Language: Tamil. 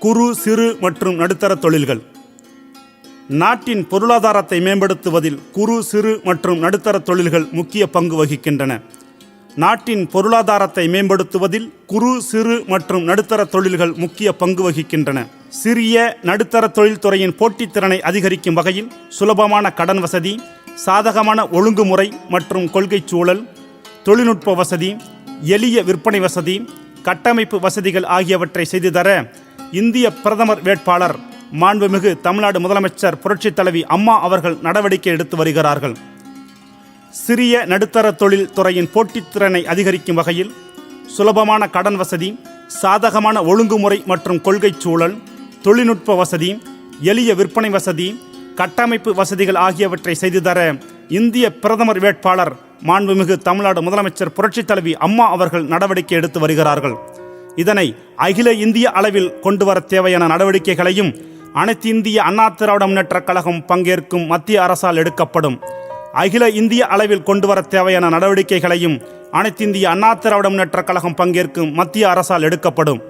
குறு சிறு மற்றும் நடுத்தர தொழில்கள். நாட்டின் பொருளாதாரத்தை மேம்படுத்துவதில் குறு சிறு மற்றும் நடுத்தர தொழில்கள் முக்கிய பங்கு வகிக்கின்றன. நாட்டின் பொருளாதாரத்தை மேம்படுத்துவதில் குறு சிறு மற்றும் நடுத்தர தொழில்கள் முக்கிய பங்கு வகிக்கின்றன. சிறிய நடுத்தர தொழில்துறையின் போட்டித்திறனை அதிகரிக்கும் வகையில் சுலபமான கடன் வசதி, சாதகமான ஒழுங்குமுறை மற்றும் கொள்கை சூழல், தொழில்நுட்ப வசதி, எளிய விற்பனை வசதி, கட்டமைப்பு வசதிகள் ஆகியவற்றை செய்து தர இந்திய பிரதமர் வேட்பாளர் மாண்புமிகு தமிழ்நாடு முதலமைச்சர் புரட்சித் தலைவி அம்மா அவர்கள் நடவடிக்கை எடுத்து வருகிறார்கள். சிறிய நடுத்தர தொழில் துறையின் போட்டித்திறனை அதிகரிக்கும் வகையில் சுலபமான கடன் வசதி, சாதகமான ஒழுங்குமுறை மற்றும் கொள்கை சூழல், தொழில்நுட்ப வசதி, எளிய விற்பனை வசதி, கட்டமைப்பு வசதிகள் ஆகியவற்றை செய்து தர இந்திய பிரதமர் வேட்பாளர் மாண்புமிகு தமிழ்நாடு முதலமைச்சர் புரட்சித் தலைவி அம்மா அவர்கள் நடவடிக்கை எடுத்து வருகிறார்கள். இதனை அகில இந்திய அளவில் கொண்டு வர தேவையான நடவடிக்கைகளையும் அனைத்து இந்திய அண்ணா திராவிட முன்னேற்றக் கழகம் பங்கேற்கும் மத்திய அரசால் எடுக்கப்படும். அகில இந்திய அளவில் கொண்டு வர தேவையான நடவடிக்கைகளையும் அனைத்து இந்திய அண்ணா திராவிட முன்னேற்றக் கழகம் பங்கேற்கும் மத்திய அரசால் எடுக்கப்படும்.